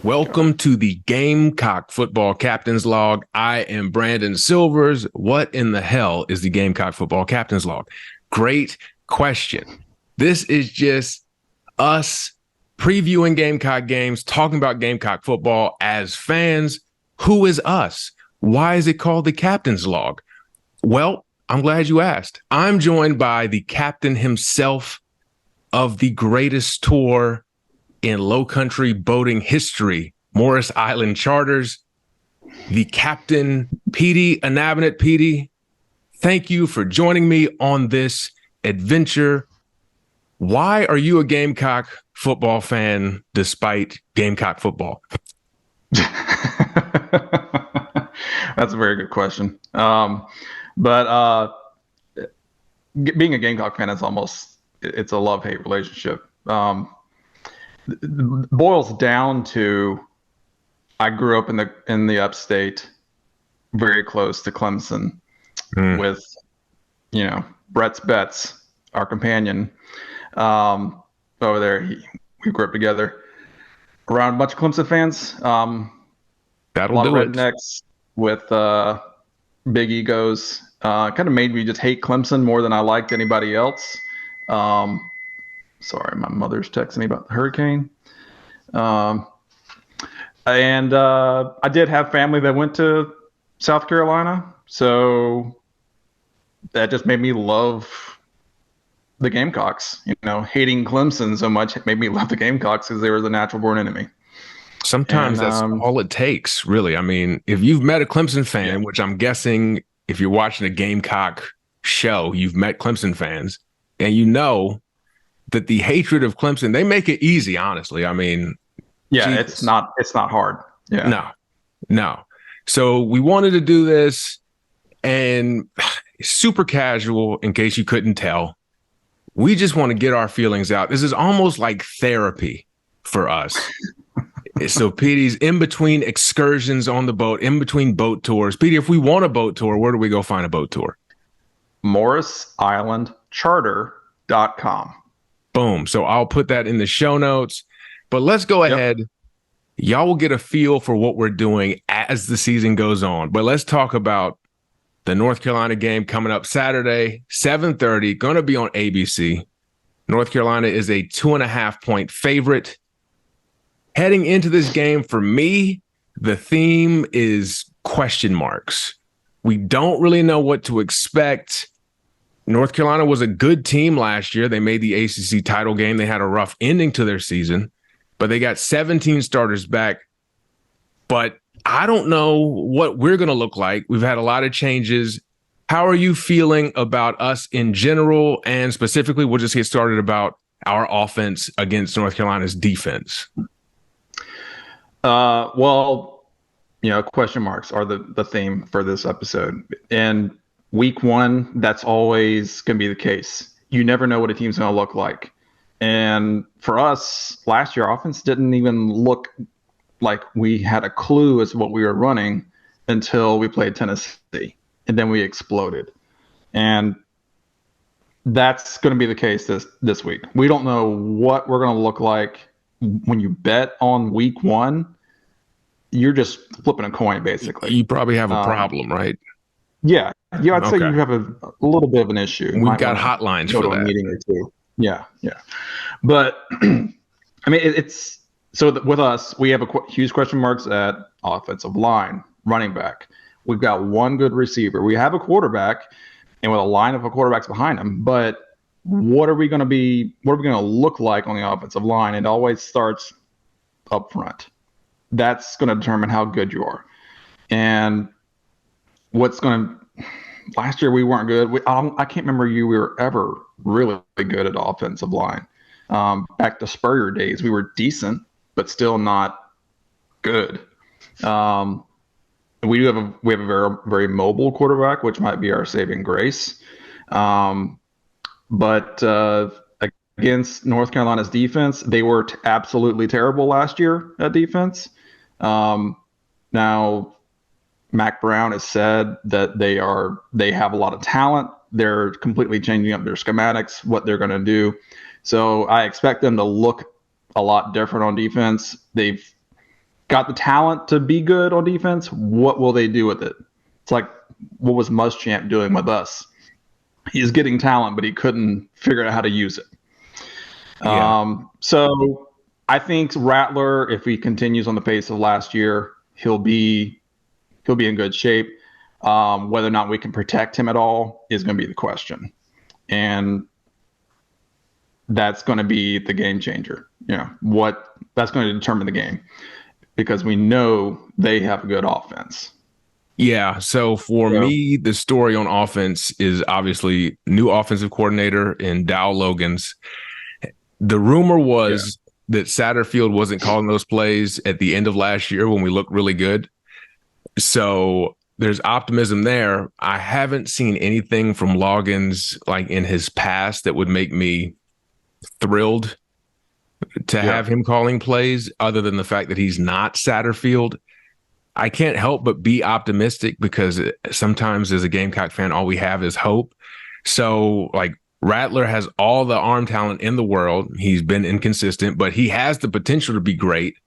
Welcome to the Gamecock Football Captain's Log. I am Brandon Silvers. What in the hell is the Gamecock Football Captain's Log? Great question. This is just us previewing Gamecock games, talking about Gamecock football as fans. Who is us? Why is it called the Captain's Log? Well, I'm glad you asked. I'm joined by the captain himself of the greatest tour in low country boating history, Morris Island Charters, the Captain P.D. Anabinit. P.D., thank you for joining me on this adventure. Why are you a Gamecock football fan despite Gamecock football? That's a very good question. But being a Gamecock fan is it's a love-hate relationship. Boils down to I grew up in the upstate, very close to Clemson, with Brett's Betts, our companion, over there. We grew up together around a bunch of Clemson fans. That'll a lot do of rednecks with big egos. Kind of made me just hate Clemson more than I liked anybody else. Sorry, my mother's texting me about the hurricane. And I did have family that went to South Carolina, so that just made me love the Gamecocks. Hating Clemson so much made me love the Gamecocks because they were the natural-born enemy. Sometimes that's all it takes, really. I mean, if you've met a Clemson fan, which I'm guessing if you're watching a Gamecock show, you've met Clemson fans, and you know that the hatred of Clemson, they make it easy, honestly. I mean, Jesus. it's not hard. Yeah. No. So we wanted to do this, and super casual, in case you couldn't tell. We just want to get our feelings out. This is almost like therapy for us. So PD's in between excursions on the boat, in between boat tours. PD, if we want a boat tour, where do we go find a boat tour? MorrisIslandCharter.com. Boom. So I'll put that in the show notes. But let's go ahead. Y'all will get a feel for what we're doing as the season goes on. But let's talk about the North Carolina game coming up Saturday, 7:30, going to be on ABC. North Carolina is a 2.5-point favorite. Heading into this game, for me, the theme is question marks. We don't really know what to expect. North Carolina was a good team last year. They made the ACC title game. They had a rough ending to their season, but they got 17 starters back. But I don't know what we're going to look like. We've had a lot of changes. How are you feeling about us in general? And specifically, we'll just get started about our offense against North Carolina's defense. Question marks are the theme for this episode. And week one, that's always going to be the case. You never know what a team's going to look like. And for us, last year, offense didn't even look like we had a clue as to what we were running until we played Tennessee. And then we exploded. And that's going to be the case this week. We don't know what we're going to look like. When you bet on week one, you're just flipping a coin, basically. You probably have a problem, right? Yeah, I'd say you have a little bit of an issue. We've got hotlines for that. A meeting or two. Yeah. But I mean, it's so that with us, we have huge question marks at offensive line, running back. We've got one good receiver. We have a quarterback, and with a line of quarterbacks behind him. But what are we going to look like on the offensive line? It always starts up front. That's going to determine how good you are. And last year we weren't good. I can't remember we were ever really good at offensive line. Back to Spurrier days, we were decent, but still not good. We have a very, very mobile quarterback, which might be our saving grace. But against North Carolina's defense, they were absolutely terrible last year at defense. Now, Mac Brown has said that they have a lot of talent. They're completely changing up their schematics, what they're going to do. So I expect them to look a lot different on defense. got the talent to be good on defense. What will they do with it? It's like, what was Muschamp doing with us? He's getting talent, but he couldn't figure out how to use it. Yeah. So I think Rattler, if he continues on the pace of last year, he'll be in good shape. Whether or not we can protect him at all is going to be the question. And that's going to be the game changer. That's going to determine the game, because we know they have a good offense. Yeah. So for me, the story on offense is obviously new offensive coordinator in Dow Logans. The rumor was that Satterfield wasn't calling those plays at the end of last year when we looked really good. So there's optimism there. I haven't seen anything from Logans like in his past that would make me thrilled to have him calling plays, other than the fact that he's not Satterfield. I can't help but be optimistic, because sometimes as a Gamecock fan, all we have is hope. So like Rattler has all the arm talent in the world. He's been inconsistent, but he has the potential to be great.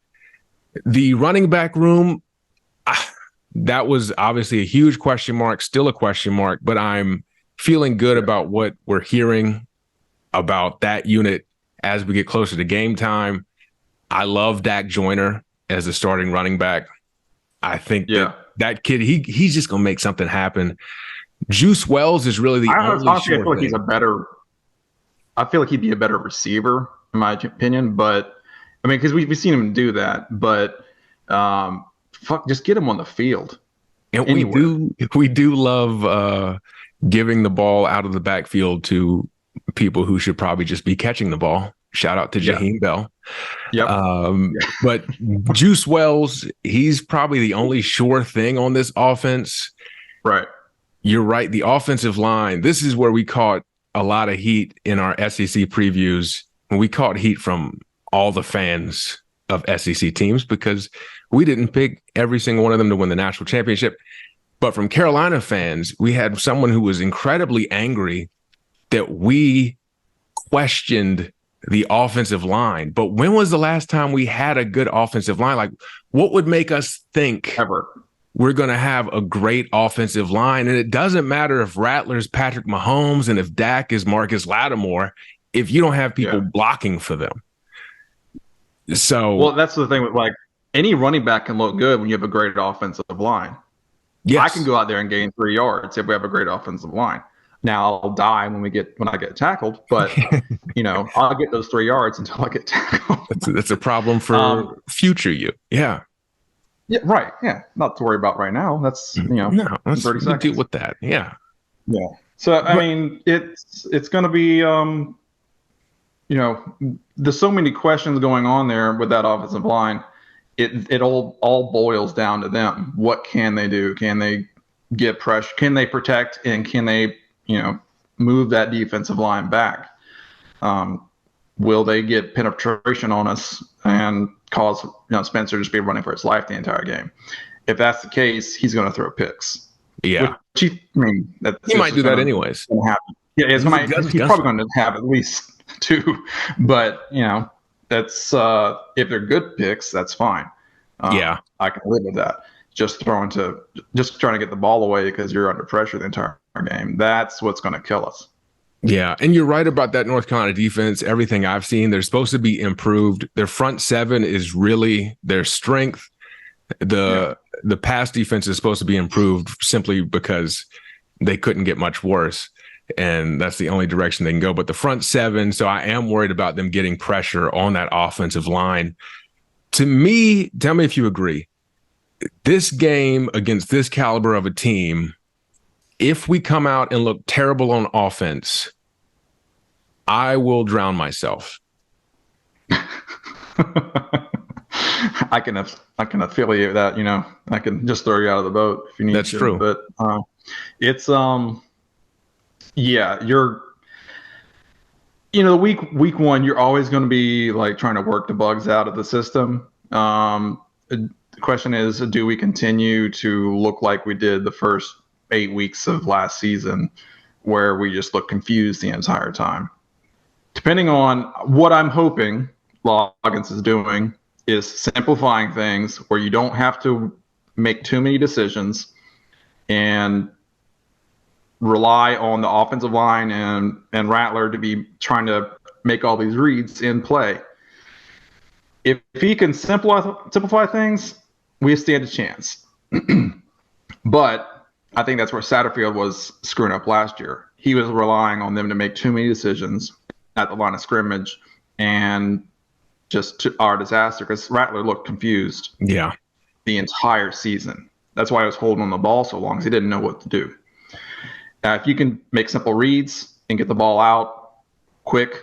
The running back room, that was obviously a huge question mark, still a question mark, but I'm feeling good about what we're hearing about that unit as we get closer to game time. I love Dak Joyner as a starting running back. I think that kid, he's just going to make something happen. Juice Wells is really the only honestly, I feel like I feel like he'd be a better receiver, in my opinion. But, I mean, because we've seen him do that. But, just get him on the field. And we do love giving the ball out of the backfield to people who should probably just be catching the ball. Shout out to Jaheim Bell. But Juice Wells, he's probably the only sure thing on this offense. Right. You're right. The offensive line, this is where we caught a lot of heat in our SEC previews. And we caught heat from all the fans of SEC teams because we didn't pick every single one of them to win the national championship. But from Carolina fans, we had someone who was incredibly angry that we questioned the offensive line. But when was the last time we had a good offensive line? Like, what would make us think we're going to have a great offensive line? And it doesn't matter if Rattler's Patrick Mahomes and if Dak is Marcus Lattimore, if you don't have people blocking for them. So, well, that's the thing with like any running back can look good when you have a great offensive line. Yes. I can go out there and gain 3 yards if we have a great offensive line. Now I'll die when I get tackled, but I'll get those 3 yards until I get tackled. That's a problem for future you. Yeah. Yeah. Right. Yeah. Not to worry about right now. That's no, 30 seconds. Deal with that. Yeah. Yeah. So I mean, it's going to be there's so many questions going on there with that offensive line. It all boils down to them. What can they do? Can they get pressure? Can they protect? And can they move that defensive line back? Will they get penetration on us and cause Spencer to just be running for his life the entire game? If that's the case, he's going to throw picks. Yeah, he might do that anyways. Yeah, he's probably going to have at least 2. But that's if they're good picks, that's fine. I can live with that. Just trying to get the ball away because you're under pressure the entire game. That's what's going to kill us. Yeah, and you're right about that North Carolina defense. Everything I've seen, they're supposed to be improved. Their front seven is really their strength. The pass defense is supposed to be improved simply because they couldn't get much worse, and that's the only direction they can go. But the front seven, so I am worried about them getting pressure on that offensive line. To me, tell me if you agree, this game against this caliber of a team, if we come out and look terrible on offense, I will drown myself. I can affiliate that, I can just throw you out of the boat if you need to. That's true. But it's week one, you're always going to be like trying to work the bugs out of the system. The question is, do we continue to look like we did the first 8 weeks of last season, where we just look confused the entire time? Depending on what I'm hoping Loggins is doing is simplifying things where you don't have to make too many decisions and rely on the offensive line and Rattler to be trying to make all these reads in play. If he can simplify things, we stand a chance. But I think that's where Satterfield was screwing up last year. He was relying on them to make too many decisions at the line of scrimmage, and just to our disaster because Rattler looked confused. Yeah. The entire season. That's why he was holding on the ball so long, because he didn't know what to do. If you can make simple reads and get the ball out quick,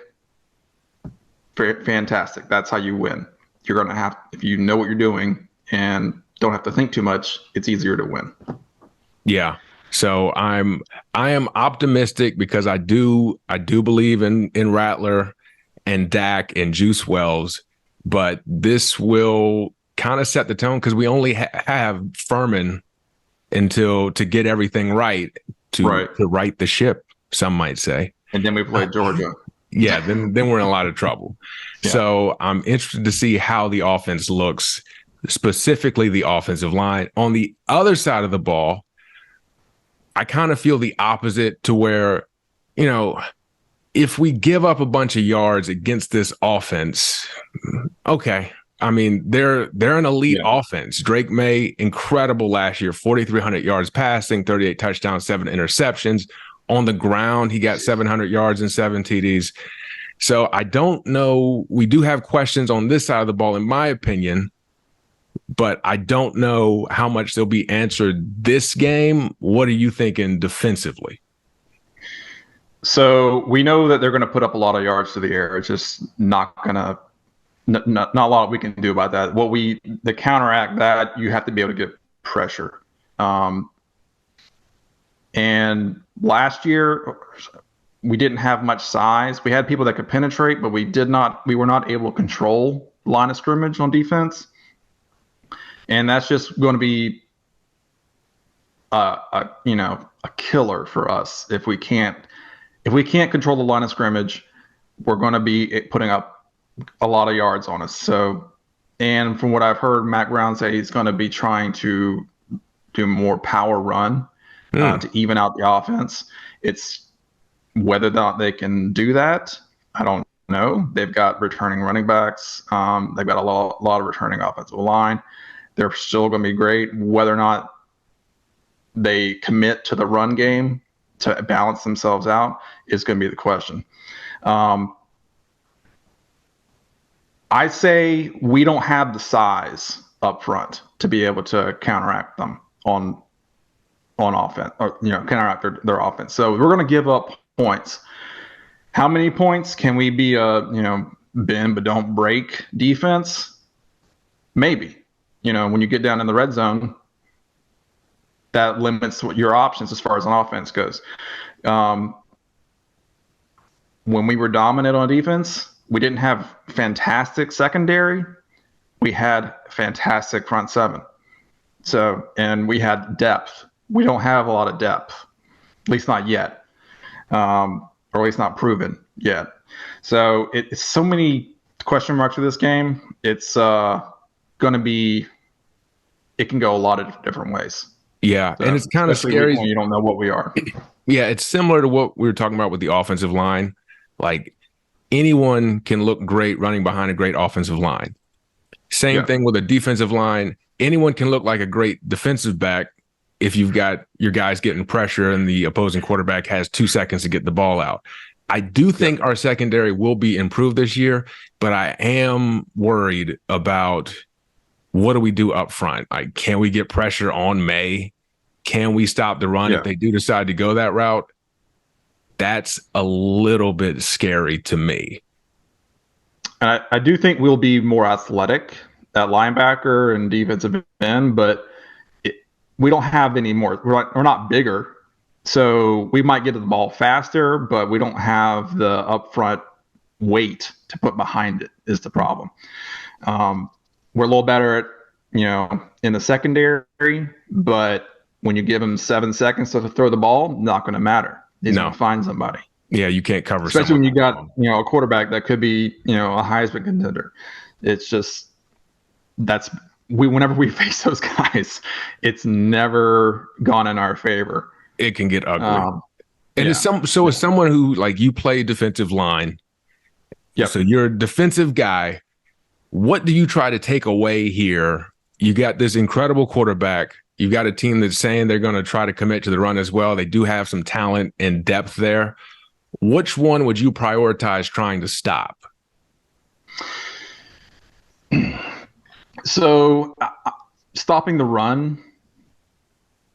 fantastic. That's how you win. You're going to have, if you know what you're doing and don't have to think too much, it's easier to win. Yeah. So I am optimistic because I do believe in Rattler and Dak and Juice Wells, but this will kind of set the tone because we only have Furman to get everything right to right the ship, some might say. And then we play Georgia. Yeah, then we're in a lot of trouble. Yeah. So I'm interested to see how the offense looks, specifically the offensive line. On the other side of the ball, I kind of feel the opposite, to where, you know, if we give up a bunch of yards against this offense, okay. I mean, they're an elite offense. Drake May, incredible last year, 4,300 yards passing, 38 touchdowns, 7 interceptions. On the ground, he got 700 yards and 7 TDs. So I don't know. We do have questions on this side of the ball, in my opinion, but I don't know how much they'll be answered this game. What are you thinking defensively? So we know that they're going to put up a lot of yards to the air. It's just not going to. Not a lot we can do about that. To counteract that, you have to be able to get pressure. And last year, we didn't have much size. We had people that could penetrate, but we were not able to control line of scrimmage on defense. And that's just going to be a killer for us. If we can't control the line of scrimmage, we're going to be putting up a lot of yards on us. So, and from what I've heard Matt Brown say, he's going to be trying to do more power run to even out the offense. It's whether or not they can do that, I don't know. They've got returning running backs. They've got a lot of returning offensive line. They're still going to be great. Whether or not they commit to the run game to balance themselves out is going to be the question. I say we don't have the size up front to be able to counteract them on offense, or counteract their offense. So we're going to give up points. How many points? Can we be a bend but don't break defense? Maybe. When you get down in the red zone, that limits your options as far as an offense goes. When we were dominant on defense, we didn't have fantastic secondary. We had fantastic front seven. So, and we had depth. We don't have a lot of depth, at least not yet, or at least not proven yet. So it's so many question marks for this game. It's going to be, it can go a lot of different ways. Yeah, so, and it's kind of scary when you don't know what we are. Yeah, it's similar to what we were talking about with the offensive line. Like, anyone can look great running behind a great offensive line. Same thing with a defensive line. Anyone can look like a great defensive back if you've got your guys getting pressure and the opposing quarterback has 2 seconds to get the ball out. I do think our secondary will be improved this year, but I am worried about what do we do up front? Like, can we get pressure on May? Can we stop the run if they do decide to go that route? That's a little bit scary to me. And I do think we'll be more athletic at linebacker and defensive end, but we don't have any more. We're not bigger, so we might get to the ball faster, but we don't have the upfront weight to put behind it is the problem. We're a little better at, in the secondary, but when you give him 7 seconds to throw the ball, not going to matter. He's going to find somebody. Yeah, you can't cover. Especially when you got, a quarterback that could be, a Heisman contender. It's just, whenever we face those guys, it's never gone in our favor. It can get ugly. And yeah. as someone who, like, you play defensive line, so you're a defensive guy, what do you try to take away here? You got this incredible quarterback. You got a team that's saying they're going to try to commit to the run as well. They do have some talent and depth there. Which one would you prioritize trying to stop? So stopping the run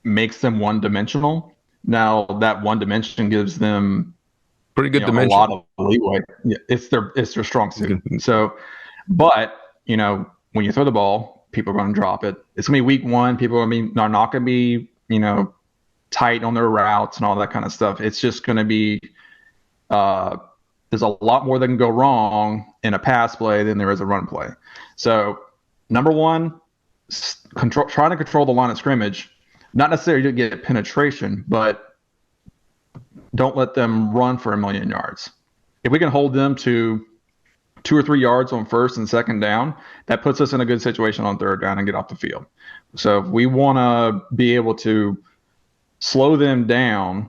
makes them one-dimensional. Now, that one dimension gives them pretty good dimension, a lot of leeway. Yeah, it's their strong suit. So, but when you throw the ball, people are going to drop it. It's going to be week one. People are not going to be tight on their routes and all that kind of stuff. It's just going to be there's a lot more that can go wrong in a pass play than there is a run play. So, number one, trying to control the line of scrimmage. Not necessarily to get penetration, but don't let them run for 1,000,000 yards. If we can hold them to 2 or 3 yards on first and second down, that puts us in a good situation on third down and get off the field. So if we want to be able to slow them down,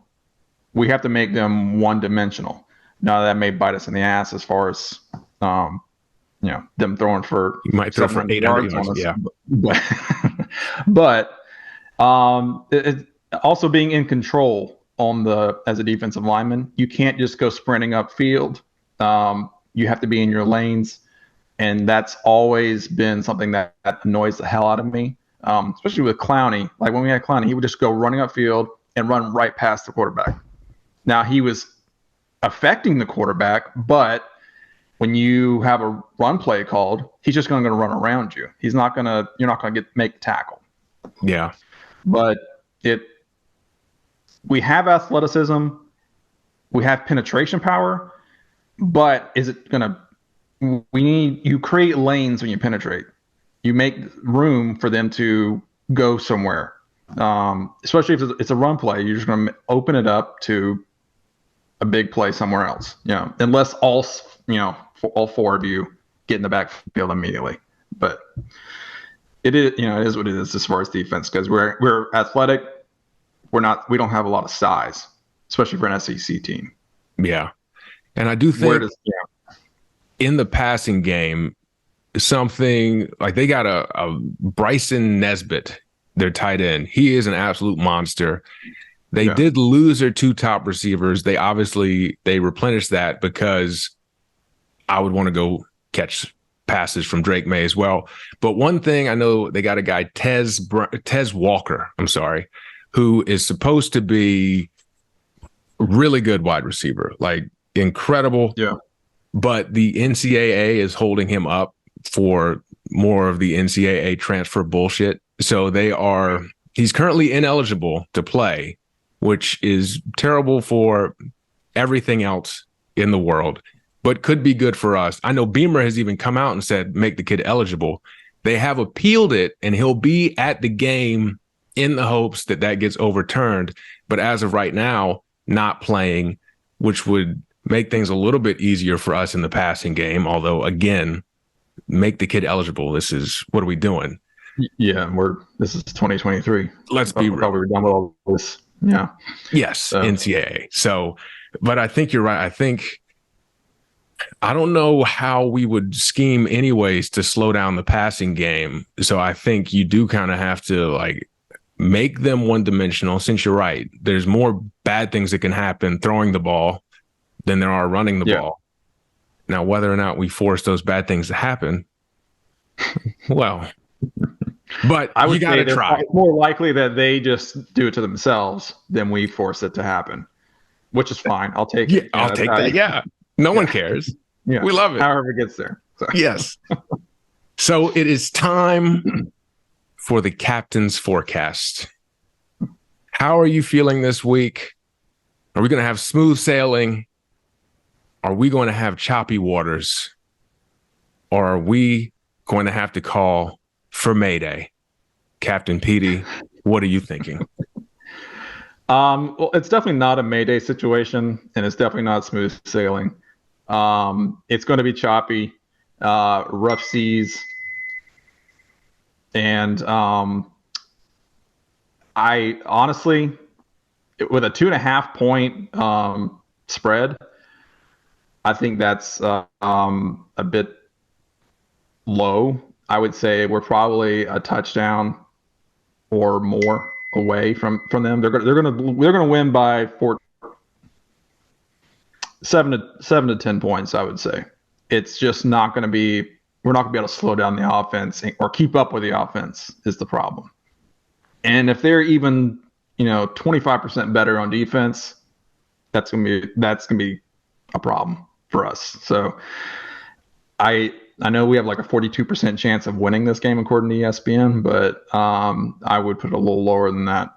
we have to make them one-dimensional. Now, that may bite us in the ass as far as them throwing for, you might throw for 800 yards, yeah. But it also being in control as a defensive lineman, you can't just go sprinting upfield. You have to be in your lanes, and that's always been something that annoys the hell out of me, especially with Clowney. Like when we had Clowney, he would just go running upfield and run right past the quarterback. Now, he was affecting the quarterback, but when you have a run play called, he's just going to run around you. You're not going to make the tackle. Yeah. But we have athleticism, we have penetration power, but is it going to? You create lanes when you penetrate. You make room for them to go somewhere. Especially if it's a run play, you're just going to open it up to a big play somewhere else. Unless all four of you get in the backfield immediately. But it is what it is as far as defense, because we're athletic. We don't have a lot of size, especially for an SEC team. Yeah, and I do think in the passing game, something like they got a Bryson Nesbitt, their tight end. He is an absolute monster. They did lose their 2 top receivers. They replenished that because I would want to go catch passes from Drake May as well. But one thing I know, they got a guy, Tez Walker, who is supposed to be really good wide receiver, like incredible. Yeah. But the NCAA is holding him up for more of the NCAA transfer bullshit. So he's currently ineligible to play, which is terrible for everything else in the world, but could be good for us. I know Beamer has even come out and said, make the kid eligible. They have appealed it, and he'll be at the game in the hopes that gets overturned. But as of right now, not playing, which would make things a little bit easier for us in the passing game. Although, again, make the kid eligible. What are we doing? Yeah, this is 2023. Let's be real. We were done with all this. Yeah. Yes, NCAA. So, but I think you're right. I don't know how we would scheme anyways to slow down the passing game. So I think you do kind of have to make them one-dimensional. Since you're right, there's more bad things that can happen throwing the ball than there are running the ball. Now, whether or not we force those bad things to happen, well, but I would you got to try. It's more likely that they just do it to themselves than we force it to happen, which is fine. I'll take it. I'll take that. Yeah. No one cares. Yeah. We love it. However it gets there. So. Yes. So it is time for the captain's forecast. How are you feeling this week? Are we going to have smooth sailing? Are we going to have choppy waters? Or are we going to have to call for Mayday? Captain P.D, what are you thinking? Well, it's definitely not a Mayday situation, and it's definitely not smooth sailing. It's going to be choppy, rough seas. And I honestly, with a 2.5 point spread, I think that's a bit low. I would say we're probably a touchdown or more away from them. They're gonna win by 7 to 10 points. I would say it's just not going to be. We're not going to be able to slow down the offense or keep up with the offense is the problem. And if they're even 25% better on defense, that's gonna be a problem for us. So I know we have like a 42% chance of winning this game according to ESPN, but I would put it a little lower than that.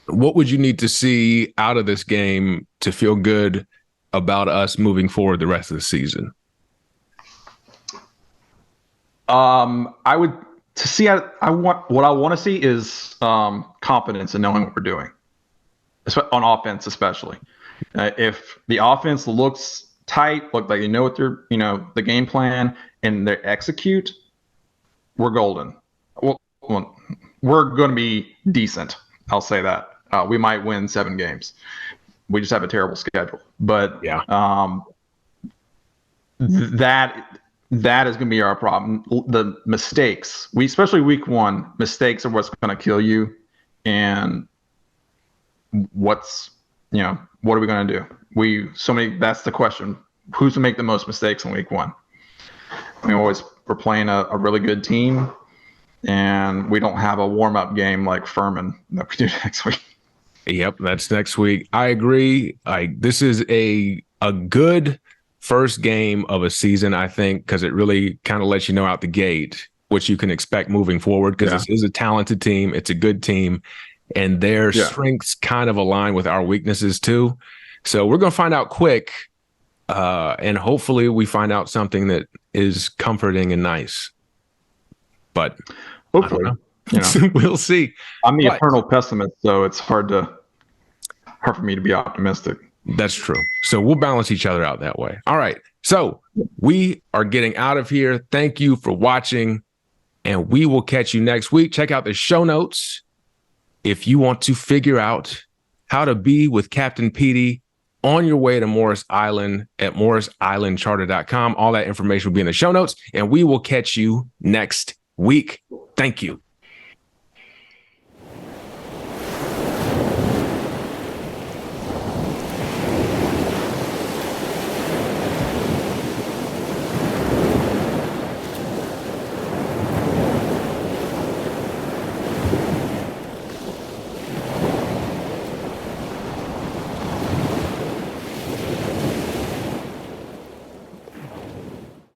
What would you need to see out of this game to feel good about us moving forward the rest of the season? I would to see. I want to see is confidence in knowing what we're doing, on offense especially. If the offense looks tight, look like they know what they're the game plan and they execute, we're golden. Well, we're going to be decent. I'll say that. We might win 7 games. We just have a terrible schedule. But yeah, that is going to be our problem. The mistakes, especially week 1, mistakes are what's going to kill you. And what are we going to do? That's the question. Who's going to make the most mistakes in week 1? We're playing a really good team, and we don't have a warm-up game like Furman that we do next week. Yep, that's next week. I agree. This is a good first game of a season, I think, because it really kind of lets you know out the gate what you can expect moving forward, because this is a talented team. It's a good team, and their strengths kind of align with our weaknesses too. So we're going to find out quick, and hopefully we find out something that is comforting and nice. But hopefully, we'll see. I'm the eternal pessimist, so it's hard for me to be optimistic. That's true. So we'll balance each other out that way. All right. So we are getting out of here. Thank you for watching, and we will catch you next week. Check out the show notes if you want to figure out how to be with Captain P.D. on your way to Morris Island at morrisislandcharter.com. All that information will be in the show notes, and we will catch you next week. Thank you.